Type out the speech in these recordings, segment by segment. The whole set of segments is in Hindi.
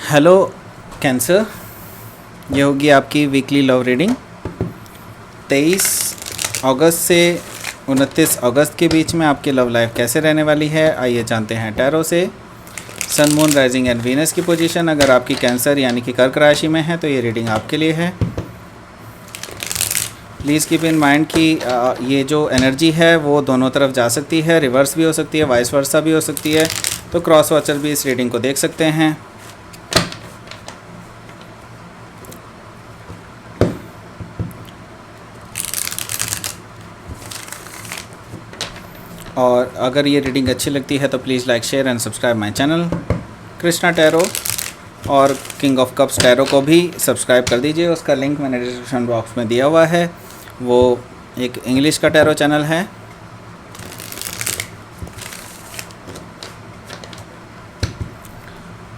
हेलो कैंसर, ये होगी आपकी वीकली लव रीडिंग 23 अगस्त से 29 अगस्त के बीच में आपकी लव लाइफ कैसे रहने वाली है। आइए जानते हैं टैरो से। सन, मून, राइजिंग एंड वीनस की पोजीशन अगर आपकी कैंसर यानी कि कर्क राशि में है तो ये रीडिंग आपके लिए है। प्लीज़ कीप इन माइंड कि ये जो एनर्जी है वो दोनों तरफ जा सकती है, रिवर्स भी हो सकती है, वाइस वर्सा भी हो सकती है, तो क्रॉस वॉचर भी इस रीडिंग को देख सकते हैं। और अगर ये रीडिंग अच्छी लगती है तो please like, share and subscribe my channel Krishna tarot, और किंग ऑफ कप्स टैरो को भी सब्सक्राइब कर दीजिए। उसका लिंक मैंने डिस्क्रिप्शन बॉक्स में दिया हुआ है। वो एक इंग्लिश का टैरो चैनल है।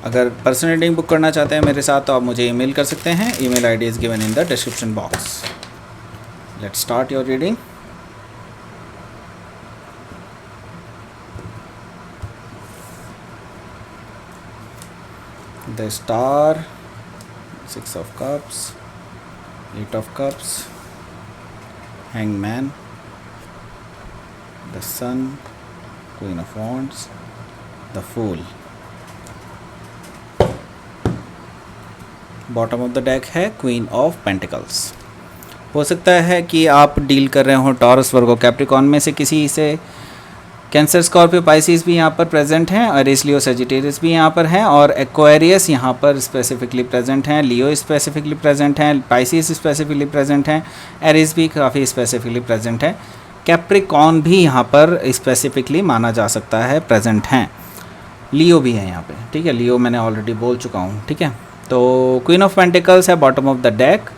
अगर पर्सनल रीडिंग बुक करना चाहते हैं मेरे साथ तो आप मुझे ईमेल कर सकते हैं। Email ID is given in the description box. Let's start your reading. The Star, 6 of Cups, 8 of Cups, Hangman, the Sun, Queen of Wands, the Fool। Bottom of the deck है क्वीन ऑफ पेंटिकल्स। हो सकता है कि आप डील कर रहे हो टॉरस, वर्गो, कैप्रिकॉन में से किसी से। कैंसर, स्कॉर्पियो, पाइसिस भी यहाँ पर प्रेजेंट हैं, एरीज, लियो, सेजिटेरियस भी यहाँ पर हैं, और एक्वेरियस यहाँ पर स्पेसिफिकली प्रेजेंट हैं, लियो स्पेसिफिकली प्रेजेंट हैं, पाइसिस स्पेसिफिकली प्रेजेंट हैं, एरीज भी काफ़ी स्पेसिफिकली प्रेजेंट है, कैप्रिकॉन भी यहाँ पर स्पेसिफिकली माना जा सकता है प्रेजेंट हैं, लियो भी है यहाँ पे। ठीक है, लियो मैंने ऑलरेडी बोल चुका हूँ। ठीक है, तो क्वीन ऑफ पेंटिकल्स है बॉटम ऑफ द डेक।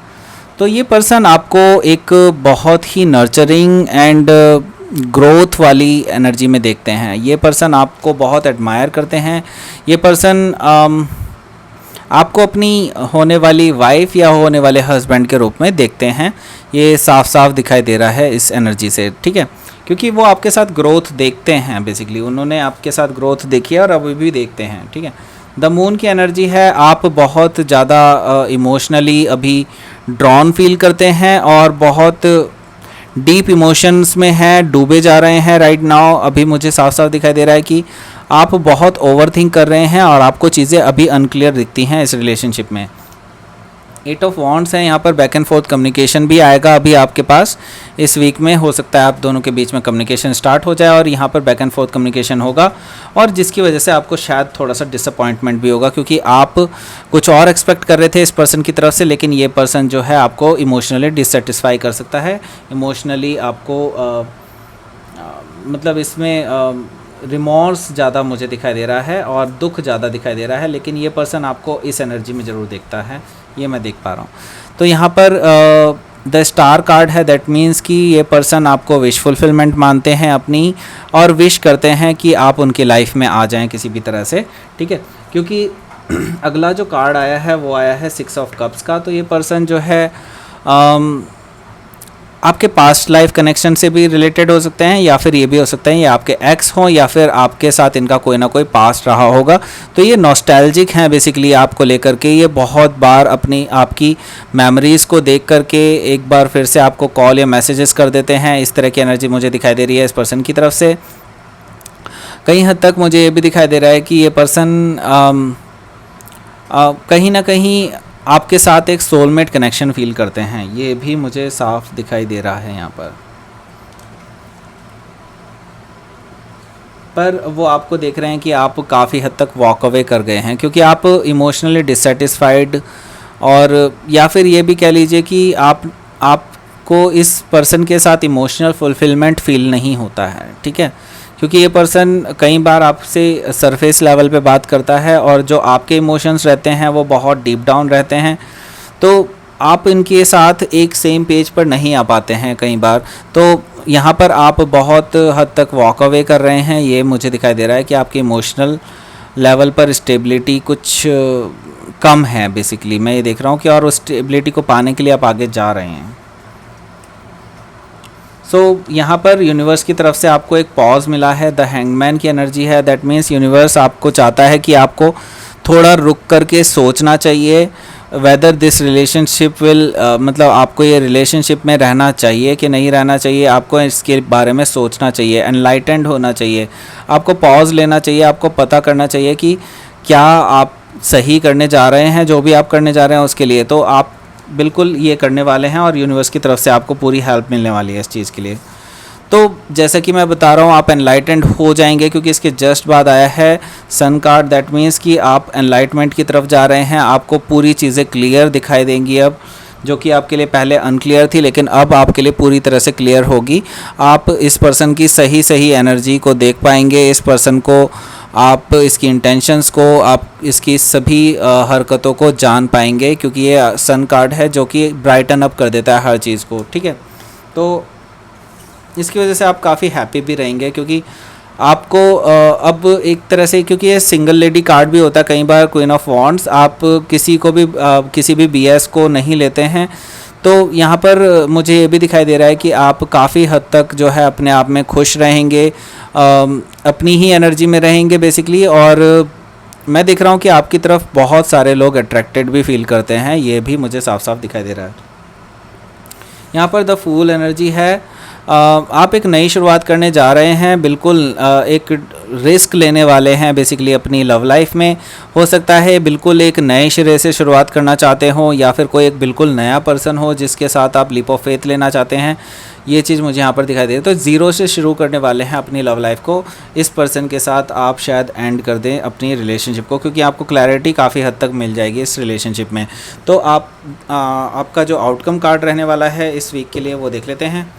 तो ये पर्सन आपको एक बहुत ही नर्चरिंग एंड ग्रोथ वाली एनर्जी में देखते हैं। ये पर्सन आपको बहुत एडमायर करते हैं। ये पर्सन आपको अपनी होने वाली वाइफ या होने वाले हस्बैंड के रूप में देखते हैं। ये साफ साफ दिखाई दे रहा है इस एनर्जी से। ठीक है, क्योंकि वो आपके साथ ग्रोथ देखते हैं। बेसिकली उन्होंने आपके साथ ग्रोथ देखी है और अभी भी देखते हैं। ठीक है, द मून की एनर्जी है, आप बहुत ज़्यादा इमोशनली अभी ड्रॉन फील करते हैं और बहुत डीप इमोशंस में हैं, डूबे जा रहे हैं राइट नाउ। अभी मुझे साफ साफ दिखाई दे रहा है कि आप बहुत ओवर थिंक कर रहे हैं और आपको चीज़ें अभी अनक्लियर दिखती हैं इस रिलेशनशिप में। 8 ऑफ वॉन्ड्स है यहाँ पर, बैक एंड फोर्थ कम्युनिकेशन भी आएगा अभी आपके पास इस वीक में। हो सकता है आप दोनों के बीच में कम्युनिकेशन स्टार्ट हो जाए और यहाँ पर बैक एंड फोर्थ कम्युनिकेशन होगा, और जिसकी वजह से आपको शायद थोड़ा सा डिसअपॉइंटमेंट भी होगा, क्योंकि आप कुछ और एक्सपेक्ट कर रहे थे इस पर्सन की तरफ से, लेकिन ये पर्सन जो है आपको इमोशनली डिससेटिस्फाई कर सकता है। इमोशनली आपको मतलब इसमें रिमॉर्स ज़्यादा मुझे दिखाई दे रहा है और दुख ज़्यादा दिखाई दे रहा है, लेकिन ये पर्सन आपको इस एनर्जी में ज़रूर देखता है, ये मैं देख पा रहा हूँ। तो यहाँ पर द स्टार कार्ड है, दैट मीन्स कि ये पर्सन आपको विश फुलफिलमेंट मानते हैं अपनी, और विश करते हैं कि आप उनकी लाइफ में आ जाएं किसी भी तरह से। ठीक है, क्योंकि अगला जो कार्ड आया है वो आया है 6 ऑफ कप्स का। तो ये पर्सन जो है आपके पास्ट लाइफ कनेक्शन से भी रिलेटेड हो सकते हैं, या फिर ये भी हो सकते हैं ये आपके एक्स हों, या फिर आपके साथ इनका कोई ना कोई पास्ट रहा होगा। तो ये नॉस्टैल्जिक हैं बेसिकली आपको लेकर के। ये बहुत बार अपनी आपकी मेमोरीज़ को देख करके एक बार फिर से आपको कॉल या मैसेजेस कर देते हैं। इस तरह की एनर्जी मुझे दिखाई दे रही है इस पर्सन की तरफ से। कहीं हद तक मुझे ये भी दिखाई दे रहा है कि ये पर्सन कहीं ना कहीं आपके साथ एक सोलमेट कनेक्शन फील करते हैं, ये भी मुझे साफ दिखाई दे रहा है यहाँ पर वो आपको देख रहे हैं कि आप काफ़ी हद तक वॉक अवे कर गए हैं, क्योंकि आप इमोशनली डिससेटिस्फाइड, और या फिर ये भी कह लीजिए कि आपको इस पर्सन के साथ इमोशनल फुलफिलमेंट फील नहीं होता है। ठीक है, क्योंकि ये पर्सन कई बार आपसे सरफेस लेवल पे बात करता है और जो आपके इमोशंस रहते हैं वो बहुत डीप डाउन रहते हैं, तो आप इनके साथ एक सेम पेज पर नहीं आ पाते हैं कई बार। तो यहाँ पर आप बहुत हद तक वॉक अवे कर रहे हैं, ये मुझे दिखाई दे रहा है कि आपकी इमोशनल लेवल पर स्टेबिलिटी कुछ कम है बेसिकली, मैं ये देख रहा हूँ कि, और उस स्टेबिलिटी को पाने के लिए आप आगे जा रहे हैं। यहाँ पर यूनिवर्स की तरफ से आपको एक पॉज मिला है, द हैंगमैन की एनर्जी है, दैट मीन्स यूनिवर्स आपको चाहता है कि आपको थोड़ा रुक करके सोचना चाहिए वेदर दिस रिलेशनशिप विल, मतलब आपको ये रिलेशनशिप में रहना चाहिए कि नहीं रहना चाहिए, आपको इसके बारे में सोचना चाहिए, एनलाइटेंड होना चाहिए, आपको पॉज लेना चाहिए, आपको पता करना चाहिए कि क्या आप सही करने जा रहे हैं, जो भी आप करने जा रहे हैं उसके लिए, तो आप बिल्कुल ये करने वाले हैं और यूनिवर्स की तरफ से आपको पूरी हेल्प मिलने वाली है इस चीज़ के लिए। तो जैसा कि मैं बता रहा हूँ आप एनलाइटेंड हो जाएंगे, क्योंकि इसके जस्ट बाद आया है सन कार्ड, दैट मीन्स कि आप एनलाइटमेंट की तरफ जा रहे हैं, आपको पूरी चीज़ें क्लियर दिखाई देंगी अब, जो कि आपके लिए पहले अनक्लियर थी लेकिन अब आपके लिए पूरी तरह से क्लियर होगी। आप इस पर्सन की सही सही एनर्जी को देख पाएंगे, इस पर्सन को आप इसकी इंटेंशंस को, आप इसकी सभी हरकतों को जान पाएंगे, क्योंकि ये सन कार्ड है जो कि ब्राइटन अप कर देता है हर चीज़ को, ठीक है। तो इसकी वजह से आप काफ़ी हैप्पी भी रहेंगे, क्योंकि आपको अब एक तरह से, क्योंकि ये सिंगल लेडी कार्ड भी होता है कई बार, क्वीन ऑफ वॉन्ड्स, आप किसी को भी किसी भी बीएस को नहीं लेते हैं, तो यहाँ पर मुझे ये भी दिखाई दे रहा है कि आप काफ़ी हद तक जो है अपने आप में खुश रहेंगे, अपनी ही एनर्जी में रहेंगे बेसिकली, और मैं देख रहा हूँ कि आपकी तरफ बहुत सारे लोग अट्रैक्टेड भी फील करते हैं, ये भी मुझे साफ साफ दिखाई दे रहा है। यहाँ पर द फूल एनर्जी है, आप एक नई शुरुआत करने जा रहे हैं, बिल्कुल एक रिस्क लेने वाले हैं बेसिकली अपनी लव लाइफ में। हो सकता है बिल्कुल एक नए सिरे से शुरुआत करना चाहते हो, या फिर कोई एक बिल्कुल नया पर्सन हो जिसके साथ आप लीप ऑफ फेथ लेना चाहते हैं, ये चीज़ मुझे यहाँ पर दिखाई दे रही है। तो ज़ीरो से शुरू करने वाले हैं अपनी लव लाइफ को, इस पर्सन के साथ आप शायद एंड कर दें अपनी रिलेशनशिप को, क्योंकि आपको क्लैरिटी काफ़ी हद तक मिल जाएगी इस रिलेशनशिप में। तो आपका जो आउटकम कार्ड रहने वाला है इस वीक के लिए वो देख लेते हैं।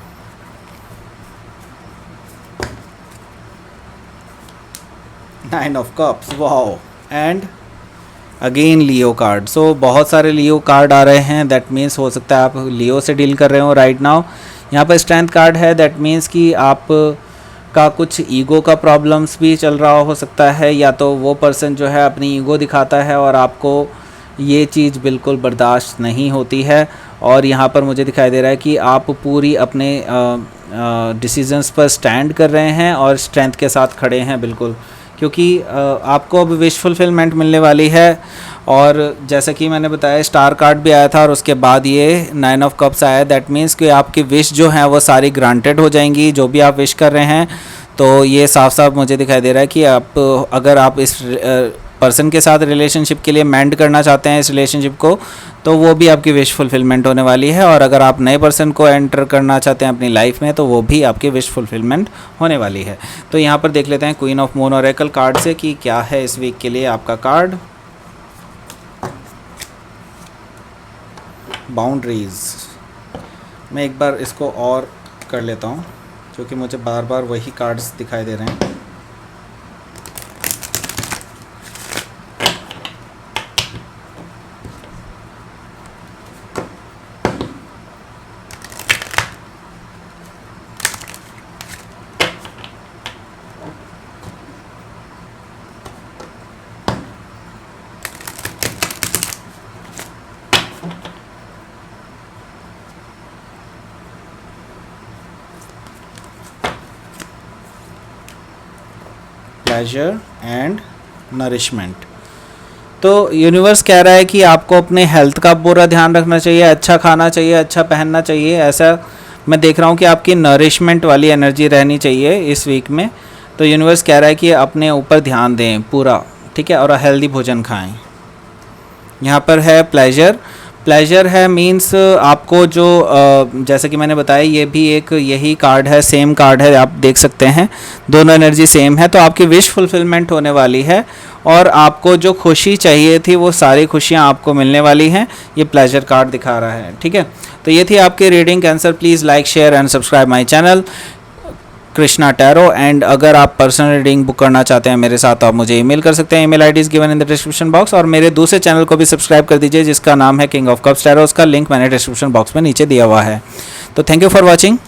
Nine of cups, wow, and again Leo card. So बहुत सारे लियो कार्ड आ रहे हैं, दैट मीन्स हो सकता है आप लियो से डील कर रहे हो राइट नाउ। यहाँ पर स्ट्रेंथ कार्ड है, दैट मीन्स कि आप का कुछ ईगो का प्रॉब्लम्स भी चल रहा हो सकता है, या तो वो पर्सन जो है अपनी ईगो दिखाता है और आपको ये चीज़ बिल्कुल बर्दाश्त नहीं होती है, और यहाँ पर मुझे दिखाई दे रहा है कि आप पूरी अपने डिसीजंस पर स्टैंड कर रहे हैं और स्ट्रेंथ के साथ खड़े हैं बिल्कुल, क्योंकि आपको अब विश फुलफिलमेंट मिलने वाली है। और जैसा कि मैंने बताया स्टार कार्ड भी आया था और उसके बाद ये 9 ऑफ कप्स आया, दैट मीन्स कि आपकी विश जो हैं वो सारी ग्रांटेड हो जाएंगी, जो भी आप विश कर रहे हैं। तो ये साफ साफ मुझे दिखाई दे रहा है कि आप अगर आप इस पर्सन के साथ रिलेशनशिप के लिए मेंड करना चाहते हैं इस रिलेशनशिप को, तो वो भी आपकी विश फुलफिलमेंट होने वाली है, और अगर आप नए पर्सन को एंटर करना चाहते हैं अपनी लाइफ में तो वो भी आपकी विश फुलफिलमेंट होने वाली है। तो यहाँ पर देख लेते हैं queen of moon oracle card से कि क्या है इस वीक के लिए आपका कार्ड। बाउंड्रीज, मैं एक बार इसको और कर लेता हूँ क्योंकि मुझे बार बार वही कार्ड्स दिखाई दे रहे हैं। Pleasure and nourishment. तो यूनिवर्स कह रहा है कि आपको अपने हेल्थ का पूरा ध्यान रखना चाहिए, अच्छा खाना चाहिए, अच्छा पहनना चाहिए। ऐसा मैं देख रहा हूँ कि आपकी नरिशमेंट वाली एनर्जी रहनी चाहिए इस वीक में। तो यूनिवर्स कह रहा है कि अपने ऊपर ध्यान दें पूरा, ठीक है, और हेल्दी भोजन खाएं। यहाँ पर है प्लेजर। प्लेजर है मींस आपको जो जैसे कि मैंने बताया ये भी एक यही कार्ड है, सेम कार्ड है, आप देख सकते हैं दोनों एनर्जी सेम है। तो आपकी विश फुलफिलमेंट होने वाली है और आपको जो खुशी चाहिए थी वो सारी खुशियाँ आपको मिलने वाली हैं, ये प्लेजर कार्ड दिखा रहा है, ठीक है। तो ये थी आपकी reading. Cancer please like share and subscribe my channel Krishna tarot. And अगर आप पर्सनल रीडिंग बुक करना चाहते हैं मेरे साथ तो आप मुझे ईमेल कर सकते हैं, email ID is given in the description box. और मेरे दूसरे चैनल को भी सब्सक्राइब कर दीजिए जिसका नाम है किंग ऑफ कप्स टैरो, उसका लिंक मैंने डिस्क्रिप्शन बॉक्स में नीचे दिया हुआ है। तो थैंक यू फॉर वॉचिंग।